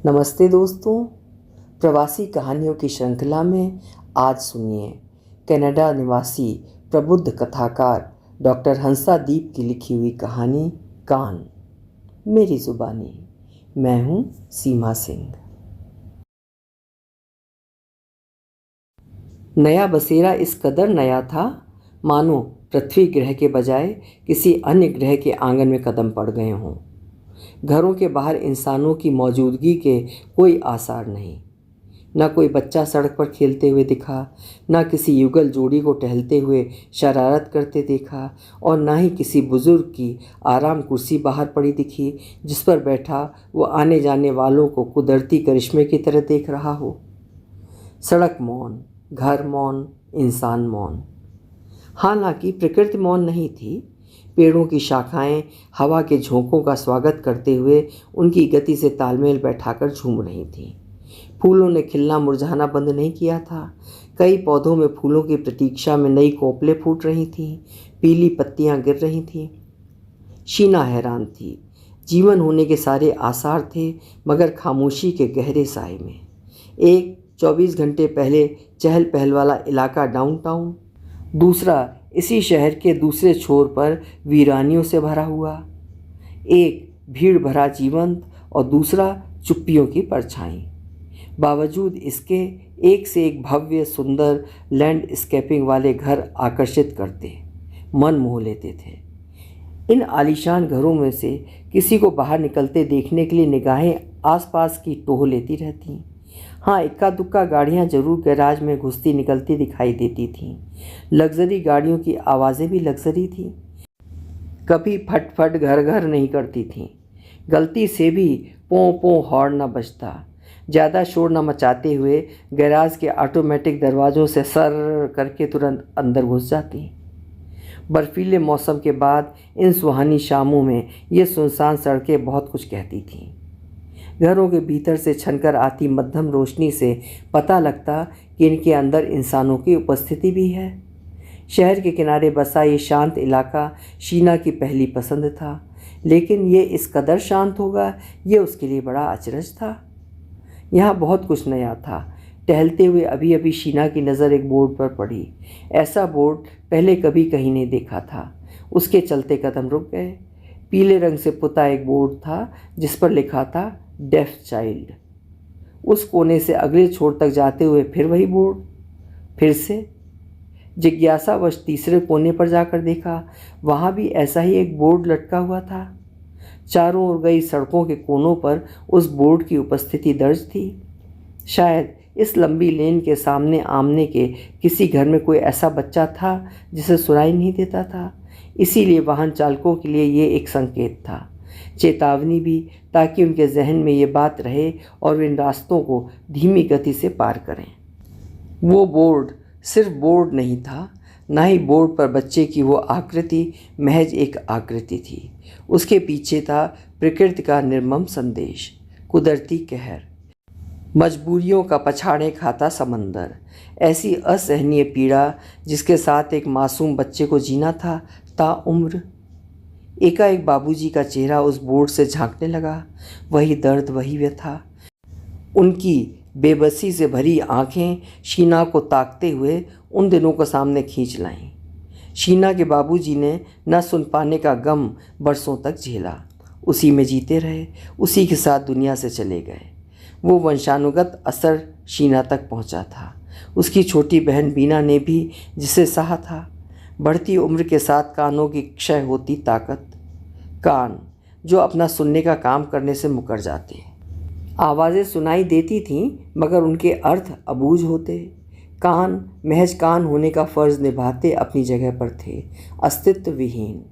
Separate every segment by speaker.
Speaker 1: नमस्ते दोस्तों, प्रवासी कहानियों की श्रृंखला में आज सुनिए कनाडा निवासी प्रबुद्ध कथाकार डॉक्टर हंसादीप की लिखी हुई कहानी कान। मेरी जुबानी। मैं हूँ सीमा सिंह। नया बसेरा इस कदर नया था मानो पृथ्वी ग्रह के बजाय किसी अन्य ग्रह के आंगन में कदम पड़ गए हों। घरों के बाहर इंसानों की मौजूदगी के कोई आसार नहीं। न कोई बच्चा सड़क पर खेलते हुए दिखा, न किसी युगल जोड़ी को टहलते हुए शरारत करते देखा, और न ही किसी बुजुर्ग की आराम कुर्सी बाहर पड़ी दिखी जिस पर बैठा वो आने जाने वालों को कुदरती करिश्मे की तरह देख रहा हो। सड़क मौन, घर मौन, इंसान मौन। हालांकि प्रकृति मौन नहीं थी। पेड़ों की शाखाएं हवा के झोंकों का स्वागत करते हुए उनकी गति से तालमेल बैठाकर झूम रही थीं। फूलों ने खिलना मुरझाना बंद नहीं किया था। कई पौधों में फूलों की प्रतीक्षा में नई कोपलें फूट रही थीं, पीली पत्तियां गिर रही थीं। शीना हैरान थी। जीवन होने के सारे आसार थे, मगर खामोशी के गहरे साए में। एक 24 घंटे पहले चहल पहल वाला इलाका डाउनटाउन, दूसरा इसी शहर के दूसरे छोर पर वीरानियों से भरा हुआ। एक भीड़ भरा जीवंत और दूसरा चुप्पियों की परछाई। बावजूद इसके एक से एक भव्य सुंदर लैंडस्केपिंग वाले घर आकर्षित करते, मन मोह लेते थे। इन आलीशान घरों में से किसी को बाहर निकलते देखने के लिए निगाहें आसपास की टोह लेती रहतीं। हाँ, इक्का दुक्का गाड़ियाँ जरूर गैराज में घुसती निकलती दिखाई देती थीं। लग्जरी गाड़ियों की आवाज़ें भी लग्जरी थीं, कभी फट फट घर घर नहीं करती थीं। गलती से भी पों पों हॉर्न न बजता। ज़्यादा शोर न मचाते हुए गैराज के ऑटोमेटिक दरवाज़ों से सर करके तुरंत अंदर घुस जाती। बर्फीले मौसम के बाद इन सुहानी शामों में ये सुनसान सड़कें बहुत कुछ कहती थीं। घरों के भीतर से छनकर आती मध्यम रोशनी से पता लगता कि इनके अंदर इंसानों की उपस्थिति भी है। शहर के किनारे बसा ये शांत इलाका शीना की पहली पसंद था, लेकिन ये इस कदर शांत होगा ये उसके लिए बड़ा अचरज था। यहाँ बहुत कुछ नया था। टहलते हुए अभी अभी शीना की नज़र एक बोर्ड पर पड़ी। ऐसा बोर्ड पहले कभी कहीं नहीं देखा था। उसके चलते कदम रुक गए। पीले रंग से पुता एक बोर्ड था जिस पर लिखा था डेफ चाइल्ड। उस कोने से अगले छोर तक जाते हुए फिर वही बोर्ड। फिर से जिज्ञासावश तीसरे कोने पर जाकर देखा, वहाँ भी ऐसा ही एक बोर्ड लटका हुआ था। चारों ओर गई सड़कों के कोनों पर उस बोर्ड की उपस्थिति दर्ज थी। शायद इस लंबी लेन के सामने आमने के किसी घर में कोई ऐसा बच्चा था जिसे सुनाई नहीं देता था, इसीलिए वाहन चालकों के लिए ये एक संकेत था, चेतावनी भी, ताकि उनके जहन में ये बात रहे और वे इन रास्तों को धीमी गति से पार करें। वो बोर्ड सिर्फ बोर्ड नहीं था, ना ही बोर्ड पर बच्चे की वो आकृति महज एक आकृति थी। उसके पीछे था प्रकृति का निर्मम संदेश, कुदरती कहर, मजबूरियों का पछाड़े खाता समंदर, ऐसी असहनीय पीड़ा जिसके साथ एक मासूम बच्चे को जीना था ताउम्र। एकाएक बाबूजी का चेहरा उस बोर्ड से झांकने लगा। वही दर्द, वही व्यथा। उनकी बेबसी से भरी आंखें शीना को ताकते हुए उन दिनों को सामने खींच लाईं। शीना के बाबूजी ने न सुन पाने का गम बरसों तक झेला, उसी में जीते रहे, उसी के साथ दुनिया से चले गए। वो वंशानुगत असर शीना तक पहुंचा था। उसकी छोटी बहन बीना ने भी जिसे सहा था। बढ़ती उम्र के साथ कानों की क्षय होती ताकत, कान जो अपना सुनने का काम करने से मुकर जाते। आवाज़ें सुनाई देती थीं मगर उनके अर्थ अबूझ होते। कान महज कान होने का फ़र्ज़ निभाते अपनी जगह पर थे, अस्तित्व विहीन।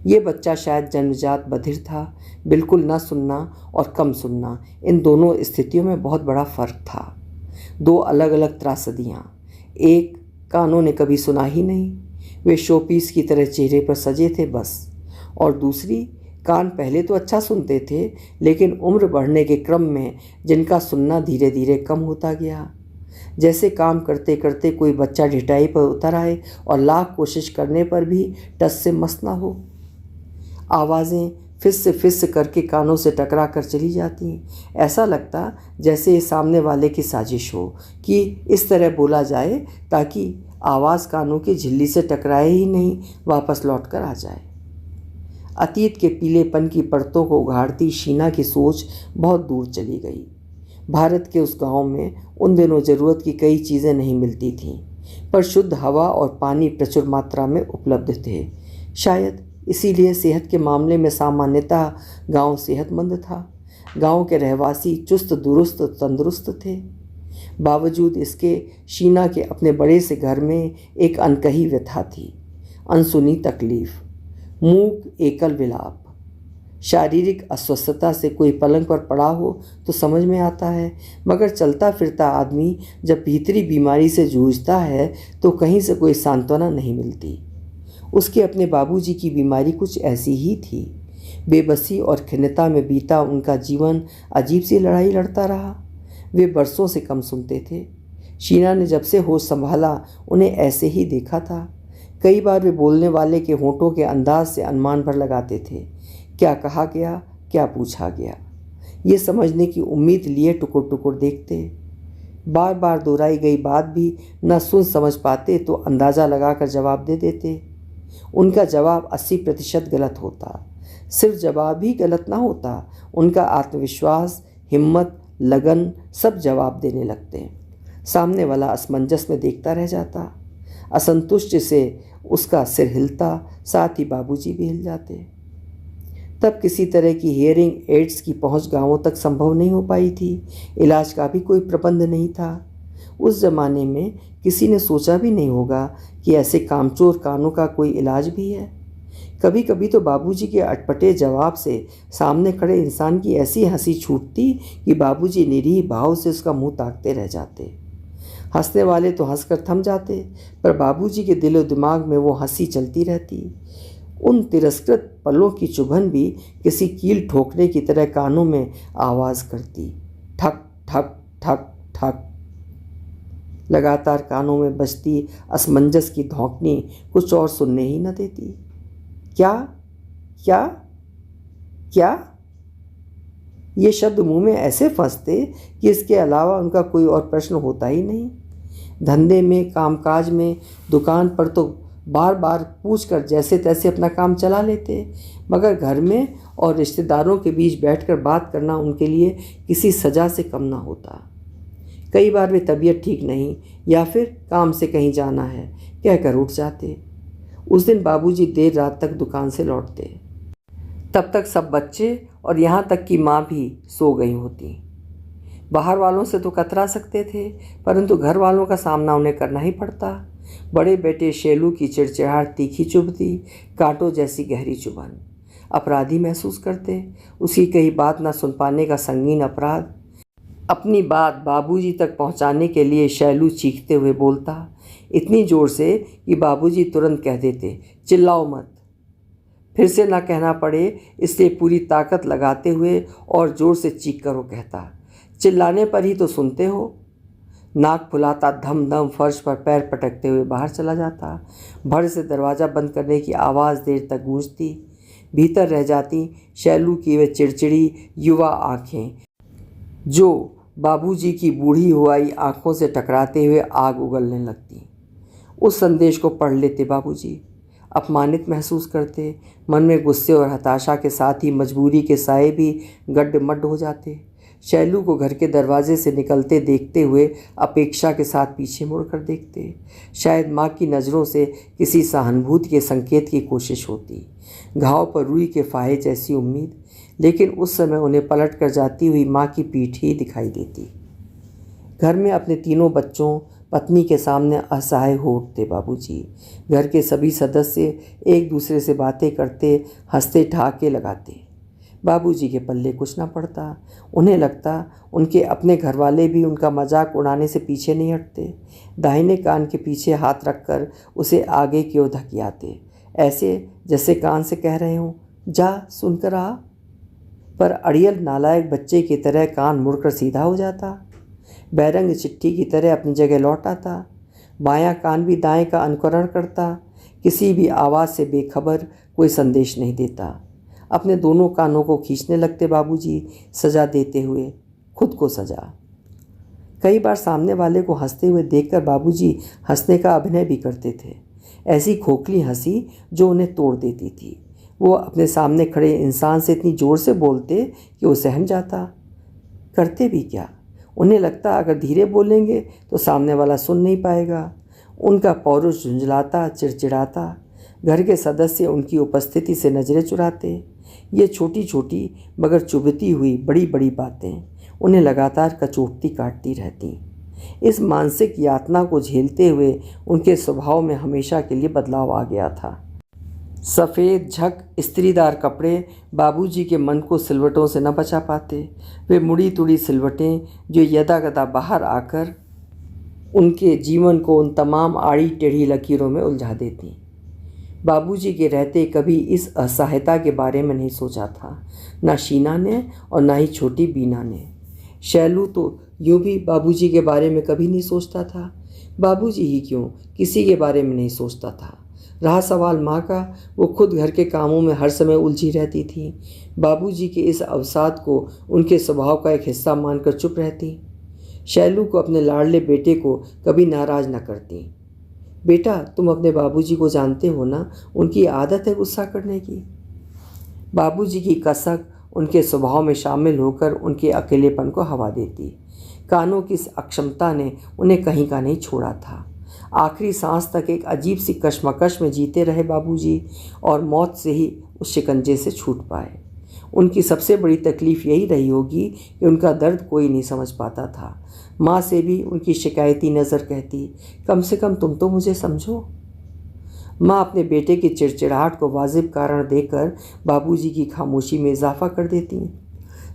Speaker 1: ये बच्चा शायद जन्मजात बधिर था। बिल्कुल न सुनना और कम सुनना, इन दोनों स्थितियों में बहुत बड़ा फ़र्क था। दो अलग अलग त्रासदियाँ। एक, कानों ने कभी सुना ही नहीं, वे शोपीस की तरह चेहरे पर सजे थे बस। और दूसरी, कान पहले तो अच्छा सुनते थे, लेकिन उम्र बढ़ने के क्रम में जिनका सुनना धीरे धीरे कम होता गया। जैसे काम करते करते कोई बच्चा ढिठाई पर उतर आए और लाख कोशिश करने पर भी टस से मस ना हो। आवाज़ें फिस करके कानों से टकरा कर चली जाती हैं। ऐसा लगता जैसे ये सामने वाले की साजिश हो कि इस तरह बोला जाए ताकि आवाज़ कानों की झिल्ली से टकराए ही नहीं, वापस लौट कर आ जाए। अतीत के पीलेपन की परतों को उघाड़ती शीना की सोच बहुत दूर चली गई। भारत के उस गांव में उन दिनों ज़रूरत की कई चीज़ें नहीं मिलती थीं, पर शुद्ध हवा और पानी प्रचुर मात्रा में उपलब्ध थे। शायद इसीलिए सेहत के मामले में सामान्यतः गांव सेहतमंद था। गांव के रहवासी चुस्त दुरुस्त तंदुरुस्त थे। बावजूद इसके शीना के अपने बड़े से घर में एक अनकही व्यथा थी, अनसुनी तकलीफ, मूक एकल विलाप। शारीरिक अस्वस्थता से कोई पलंग पर पड़ा हो तो समझ में आता है, मगर चलता फिरता आदमी जब भीतरी बीमारी से जूझता है तो कहीं से कोई सांत्वना नहीं मिलती। उसके अपने बाबूजी की बीमारी कुछ ऐसी ही थी। बेबसी और खिन्नता में बीता उनका जीवन अजीब सी लड़ाई लड़ता रहा। वे बरसों से कम सुनते थे। शीना ने जब से होश संभाला उन्हें ऐसे ही देखा था। कई बार वे बोलने वाले के होठों के अंदाज से अनुमान भर लगाते थे, क्या कहा गया, क्या पूछा गया, ये समझने की उम्मीद लिए टुकुर टुकुर देखते। बार बार दोहराई गई बात भी न सुन समझ पाते तो अंदाज़ा लगाकर जवाब दे देते। उनका जवाब 80% गलत होता। सिर्फ जवाब ही गलत ना होता, उनका आत्मविश्वास, हिम्मत, लगन सब जवाब देने लगते। सामने वाला असमंजस में देखता रह जाता। असंतुष्ट से उसका सिर हिलता, साथ ही बाबूजी भी हिल जाते। तब किसी तरह की हियरिंग एड्स की पहुंच गांवों तक संभव नहीं हो पाई थी। इलाज का भी कोई प्रबंध नहीं था। उस ज़माने में किसी ने सोचा भी नहीं होगा कि ऐसे कामचोर कानों का कोई इलाज भी है। कभी कभी तो बाबूजी के अटपटे जवाब से सामने खड़े इंसान की ऐसी हंसी छूटती कि बाबूजी निरीह भाव से उसका मुंह ताकते रह जाते। हंसने वाले तो हंसकर थम जाते, पर बाबूजी के दिलो दिमाग में वो हंसी चलती रहती। उन तिरस्कृत पलों की चुभन भी किसी कील ठोकने की तरह कानों में आवाज़ करती, ठक ठक ठक ठक। लगातार कानों में बजती असमंजस की धौंकनी कुछ और सुनने ही न देती। क्या क्या क्या, ये शब्द मुंह में ऐसे फंसते कि इसके अलावा उनका कोई और प्रश्न होता ही नहीं। धंधे में, कामकाज में, दुकान पर तो बार बार पूछकर जैसे तैसे अपना काम चला लेते, मगर घर में और रिश्तेदारों के बीच बैठकर बात करना उनके लिए किसी सज़ा से कम ना होता। कई बार वे तबीयत ठीक नहीं या फिर काम से कहीं जाना है कहकर उठ जाते। उस दिन बाबूजी देर रात तक दुकान से लौटते। तब तक सब बच्चे और यहाँ तक कि माँ भी सो गई होती। बाहर वालों से तो कतरा सकते थे, परंतु घर वालों का सामना उन्हें करना ही पड़ता। बड़े बेटे शैलू की चिड़चिड़ाहट तीखी चुभती, कांटों जैसी गहरी चुभन। अपराधी महसूस करते, उसकी कही बात न सुन पाने का संगीन अपराध। अपनी बात बाबूजी तक पहुंचाने के लिए शैलू चीखते हुए बोलता, इतनी ज़ोर से कि बाबूजी तुरंत कह देते, चिल्लाओ मत। फिर से ना कहना पड़े इसलिए पूरी ताकत लगाते हुए और ज़ोर से चीख कर वो कहता, चिल्लाने पर ही तो सुनते हो। नाक फुलाता धम धम फर्श पर पैर पटकते हुए बाहर चला जाता। भर से दरवाज़ा बंद करने की आवाज़ देर तक गूंजती। भीतर रह जाती शैलू की वे चिड़चिड़ी युवा आँखें, जो बाबूजी की बूढ़ी हुआई आँखों से टकराते हुए आग उगलने लगती। उस संदेश को पढ़ लेते बाबूजी। अपमानित महसूस करते। मन में गुस्से और हताशा के साथ ही मजबूरी के साए भी गड्ढ-मड्ढ हो जाते। शैलू को घर के दरवाजे से निकलते देखते हुए अपेक्षा के साथ पीछे मुड़कर देखते। शायद माँ की नज़रों से किसी सहानुभूति के संकेत की कोशिश होती। घाव पर रुई के फाहे जैसी उम्मीद, लेकिन उस समय उन्हें पलट कर जाती हुई माँ की पीठ ही दिखाई देती। घर में अपने तीनों बच्चों, पत्नी के सामने असहाय हो उठते बाबूजी। घर के सभी सदस्य एक दूसरे से बातें करते, हंसते ठहाके लगाते। बाबूजी के पल्ले कुछ ना पड़ता। उन्हें लगता उनके अपने घरवाले भी उनका मजाक उड़ाने से पीछे नहीं हटते। दाहिने कान के पीछे हाथ रखकर उसे आगे की ओर धकियाते, ऐसे जैसे कान से कह रहे हों, जा सुनकर आ। पर अड़ियल नालायक बच्चे की तरह कान मुड़कर सीधा हो जाता। बैरंग चिट्ठी की तरह अपनी जगह लौट आता। बायां कान भी दाएं का अनुकरण करता। किसी भी आवाज़ से बेखबर, कोई संदेश नहीं देता। अपने दोनों कानों को खींचने लगते बाबूजी, सजा देते हुए खुद को सजा। कई बार सामने वाले को हंसते हुए देखकर बाबूजी हंसने का अभिनय भी करते थे, ऐसी खोखली हंसी जो उन्हें तोड़ देती थी। वो अपने सामने खड़े इंसान से इतनी ज़ोर से बोलते कि वो सहम जाता। करते भी क्या, उन्हें लगता अगर धीरे बोलेंगे तो सामने वाला सुन नहीं पाएगा। उनका पौरुष झुंझलाता, चिड़चिड़ाता। घर के सदस्य उनकी उपस्थिति से नज़रें चुराते। ये छोटी छोटी मगर चुभती हुई बड़ी बड़ी बातें उन्हें लगातार कचोटती काटती रहती। इस मानसिक यातना को झेलते हुए उनके स्वभाव में हमेशा के लिए बदलाव आ गया था। सफ़ेद झक स्त्रीदार कपड़े बाबूजी के मन को सिलवटों से न बचा पाते। वे मुड़ी तुड़ी सिलवटें जो यदाकदा बाहर आकर उनके जीवन को उन तमाम आड़ी टेढ़ी लकीरों में उलझा देती। बाबूजी के रहते कभी इस असहायता के बारे में नहीं सोचा था, ना शीना ने और ना ही छोटी बीना ने। शैलू तो यूँ भी बाबूजी के बारे में कभी नहीं सोचता था। बाबूजी ही क्यों, किसी के बारे में नहीं सोचता था। रहा सवाल माँ का, वो खुद घर के कामों में हर समय उलझी रहती थी। बाबूजी के इस अवसाद को उनके स्वभाव का एक हिस्सा मानकर चुप रहती। शैलू को अपने लाडले बेटे को कभी नाराज़ न करती। बेटा, तुम अपने बाबूजी को जानते हो ना, उनकी आदत है गुस्सा करने की। बाबूजी की कसक उनके स्वभाव में शामिल होकर उनके अकेलेपन को हवा देती। कानों की इस अक्षमता ने उन्हें कहीं का नहीं छोड़ा था। आखिरी सांस तक एक अजीब सी कश्मकश में जीते रहे बाबूजी, और मौत से ही उस शिकंजे से छूट पाए। उनकी सबसे बड़ी तकलीफ़ यही रही होगी कि उनका दर्द कोई नहीं समझ पाता था। माँ से भी उनकी शिकायती नज़र कहती, कम से कम तुम तो मुझे समझो। माँ अपने बेटे की चिड़चिड़ाहट को वाजिब कारण देकर बाबूजी की खामोशी में इजाफा कर देती।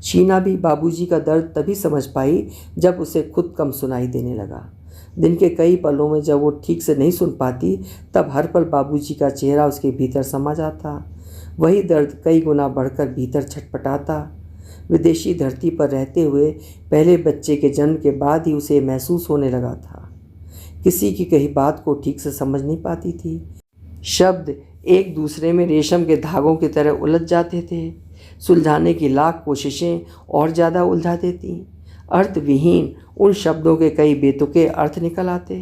Speaker 1: शीना भी बाबूजी का दर्द तभी समझ पाई जब उसे खुद कम सुनाई देने लगा। दिन के कई पलों में जब वो ठीक से नहीं सुन पाती, तब हर पल बाबूजी का चेहरा उसके भीतर समा जाता। वही दर्द कई गुना बढ़कर भीतर छटपटाता। विदेशी धरती पर रहते हुए पहले बच्चे के जन्म के बाद ही उसे महसूस होने लगा था। किसी की कही बात को ठीक से समझ नहीं पाती थी। शब्द एक दूसरे में रेशम के धागों की तरह उलझ जाते थे। सुलझाने की लाख कोशिशें और ज़्यादा उलझा देती। अर्थविहीन उन शब्दों के कई बेतुके अर्थ निकल आते।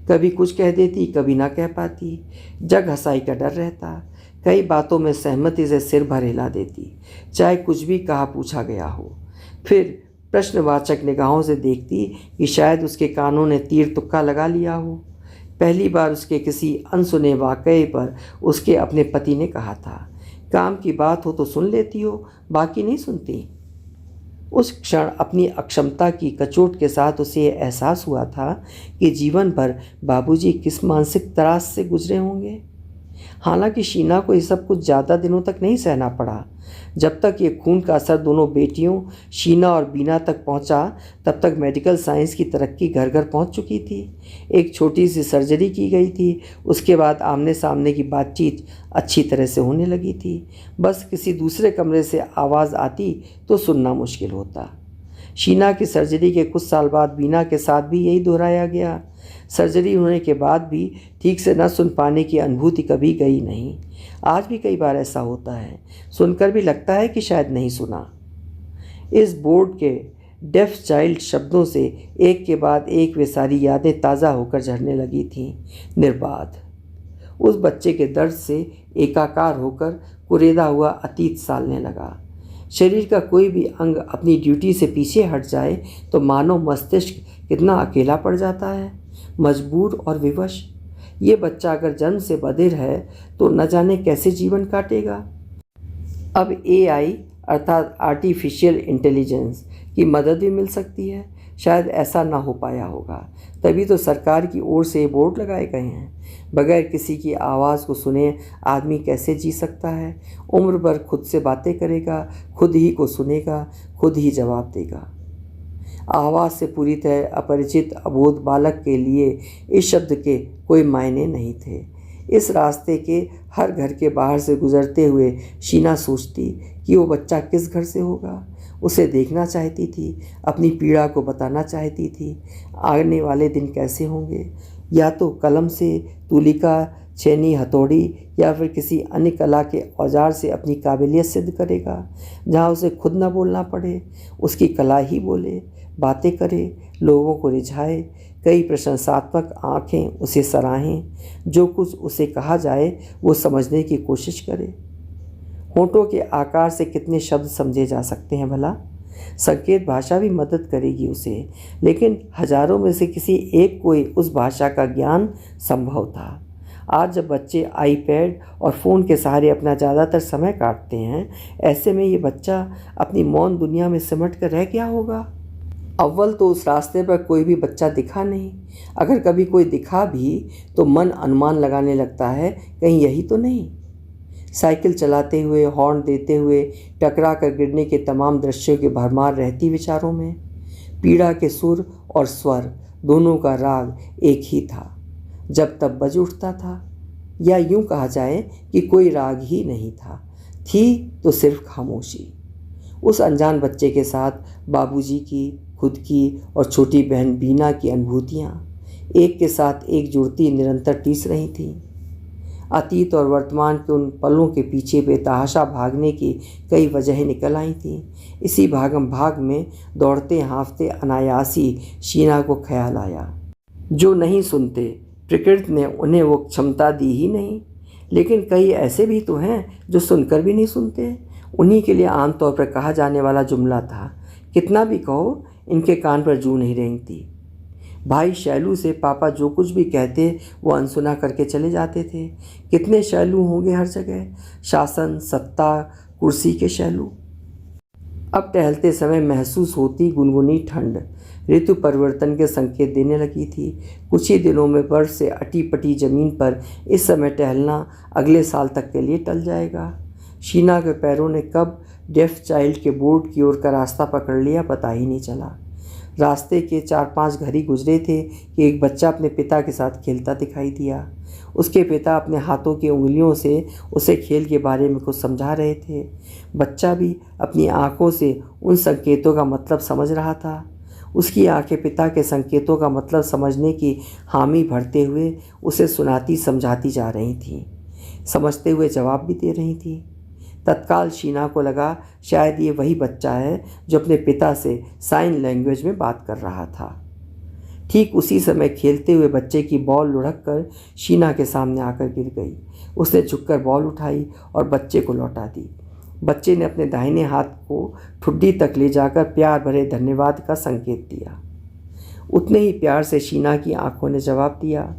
Speaker 1: कभी कुछ कह देती, कभी ना कह पाती। जग हंसाई का डर रहता। कई बातों में सहमति से सिर भर हिला देती, चाहे कुछ भी कहा पूछा गया हो। फिर प्रश्नवाचक निगाहों से देखती कि शायद उसके कानों ने तीर तुक्का लगा लिया हो। पहली बार उसके किसी अनसुने वाक़ये पर उसके अपने पति ने कहा था, काम की बात हो तो सुन लेती हो, बाकी नहीं सुनती। उस क्षण अपनी अक्षमता की कचोट के साथ उसे यह एहसास हुआ था कि जीवन भर बाबूजी किस मानसिक त्रास से गुजरे होंगे। हालांकि शीना को ये सब कुछ ज़्यादा दिनों तक नहीं सहना पड़ा। जब तक ये खून का असर दोनों बेटियों शीना और बीना तक पहुंचा, तब तक मेडिकल साइंस की तरक्की घर घर पहुंच चुकी थी। एक छोटी सी सर्जरी की गई थी। उसके बाद आमने सामने की बातचीत अच्छी तरह से होने लगी थी। बस किसी दूसरे कमरे से आवाज़ आती तो सुनना मुश्किल होता। शीना की सर्जरी के कुछ साल बाद बीना के साथ भी यही दोहराया गया। सर्जरी होने के बाद भी ठीक से न सुन पाने की अनुभूति कभी गई नहीं। आज भी कई बार ऐसा होता है, सुनकर भी लगता है कि शायद नहीं सुना। इस बोर्ड के डेफ चाइल्ड शब्दों से एक के बाद एक वे सारी यादें ताज़ा होकर झरने लगी थीं, निर्बाध। उस बच्चे के दर्द से एकाकार होकर कुरेदा हुआ अतीत सालने लगा। शरीर का कोई भी अंग अपनी ड्यूटी से पीछे हट जाए तो मानव मस्तिष्क कितना अकेला पड़ जाता है, मजबूर और विवश। ये बच्चा अगर जन्म से बधिर है तो न जाने कैसे जीवन काटेगा। अब AI अर्थात आर्टिफिशियल इंटेलिजेंस की मदद भी मिल सकती है। शायद ऐसा ना हो पाया होगा, तभी तो सरकार की ओर से बोर्ड लगाए गए हैं। बगैर किसी की आवाज़ को सुने आदमी कैसे जी सकता है। उम्र भर खुद से बातें करेगा, खुद ही को सुनेगा, खुद ही जवाब देगा। आवाज़ से पूरी तरह अपरिचित अबोध बालक के लिए इस शब्द के कोई मायने नहीं थे। इस रास्ते के हर घर के बाहर से गुजरते हुए शीना सोचती कि वो बच्चा किस घर से होगा। उसे देखना चाहती थी, अपनी पीड़ा को बताना चाहती थी। आने वाले दिन कैसे होंगे, या तो कलम से, तुलिका, छेनी, हथौड़ी या फिर किसी अन्य कला के औजार से अपनी काबिलियत सिद्ध करेगा। जहाँ उसे खुद न बोलना पड़े, उसकी कला ही बोले, बातें करे, लोगों को रिझाए, कई प्रशंसात्मक आँखें उसे सराहें, जो कुछ उसे कहा जाए वो समझने की कोशिश करे। होठों के आकार से कितने शब्द समझे जा सकते हैं भला। संकेत भाषा भी मदद करेगी उसे, लेकिन हजारों में से किसी एक को ही उस भाषा का ज्ञान संभव था। आज जब बच्चे आईपैड और फ़ोन के सहारे अपना ज़्यादातर समय काटते हैं, ऐसे में ये बच्चा अपनी मौन दुनिया में सिमट कर रह गया होगा। अव्वल तो उस रास्ते पर कोई भी बच्चा दिखा नहीं। अगर कभी कोई दिखा भी तो मन अनुमान लगाने लगता है, कहीं यही तो नहीं। साइकिल चलाते हुए, हॉर्न देते हुए, टकरा कर गिरने के तमाम दृश्यों की भरमार रहती विचारों में। पीड़ा के सुर और स्वर दोनों का राग एक ही था, जब तब बज उठता था। या यूं कहा जाए कि कोई राग ही नहीं था, थी तो सिर्फ खामोशी। उस अनजान बच्चे के साथ बाबूजी की, खुद की और छोटी बहन बीना की अनुभूतियाँ एक के साथ एक जुड़ती निरंतर टीस रही थीं। अतीत और वर्तमान के उन पलों के पीछे बेतहाशा भागने की कई वजहें निकल आई थीं। इसी भागम भाग में दौड़ते हाँफते अनायासी शीना को ख्याल आया, जो नहीं सुनते, प्रकृति ने उन्हें वो क्षमता दी ही नहीं। लेकिन कई ऐसे भी तो हैं जो सुनकर भी नहीं सुनते। उन्हीं के लिए आमतौर पर कहा जाने वाला जुमला था, कितना भी कहो इनके कान पर जू नहीं रेंगती। भाई शैलू से पापा जो कुछ भी कहते वो अनसुना करके चले जाते थे। कितने शैलू होंगे हर जगह, शासन, सत्ता, कुर्सी के शैलू। अब टहलते समय महसूस होती गुनगुनी ठंड ऋतु परिवर्तन के संकेत देने लगी थी। कुछ ही दिनों में बर्फ से अटी पटी ज़मीन पर इस समय टहलना अगले साल तक के लिए टल जाएगा। शीना के पैरों ने कब डेफ चाइल्ड के बोर्ड की ओर का रास्ता पकड़ लिया, पता ही नहीं चला। रास्ते के 4-5 घर ही गुजरे थे कि एक बच्चा अपने पिता के साथ खेलता दिखाई दिया। उसके पिता अपने हाथों की उंगलियों से उसे खेल के बारे में कुछ समझा रहे थे। बच्चा भी अपनी आंखों से उन संकेतों का मतलब समझ रहा था। उसकी आंखें पिता के संकेतों का मतलब समझने की हामी भरते हुए उसे सुनाती समझाती जा रही थीं, समझते हुए जवाब भी दे रही थीं। तत्काल शीना को लगा शायद ये वही बच्चा है जो अपने पिता से साइन लैंग्वेज में बात कर रहा था। ठीक उसी समय खेलते हुए बच्चे की बॉल लुढ़क कर शीना के सामने आकर गिर गई। उसने झुककर बॉल उठाई और बच्चे को लौटा दी। बच्चे ने अपने दाहिने हाथ को ठुड्डी तक ले जाकर प्यार भरे धन्यवाद का संकेत दिया। उतने ही प्यार से शीना की आंखों ने जवाब दिया।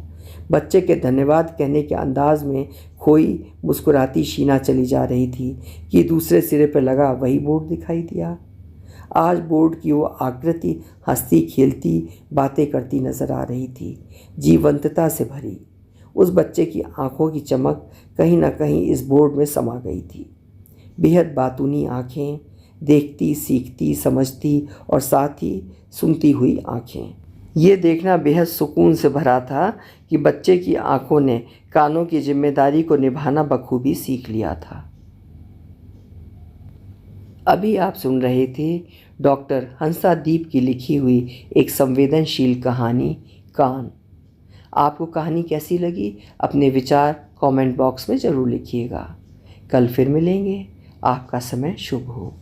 Speaker 1: बच्चे के धन्यवाद कहने के अंदाज में खोई मुस्कुराती शीना चली जा रही थी कि दूसरे सिरे पर लगा वही बोर्ड दिखाई दिया। आज बोर्ड की वो आकृति हंसती खेलती बातें करती नजर आ रही थी, जीवंतता से भरी। उस बच्चे की आंखों की चमक कहीं ना कहीं इस बोर्ड में समा गई थी। बेहद बातूनी आँखें, देखती, सीखती, समझती और साथ ही सुनती हुई आँखें। ये देखना बेहद सुकून से भरा था कि बच्चे की आंखों ने कानों की जिम्मेदारी को निभाना बखूबी सीख लिया था। अभी आप सुन रहे थे डॉक्टर हंसादीप की लिखी हुई एक संवेदनशील कहानी कान। आपको कहानी कैसी लगी, अपने विचार कमेंट बॉक्स में ज़रूर लिखिएगा। कल फिर मिलेंगे। आपका समय शुभ हो।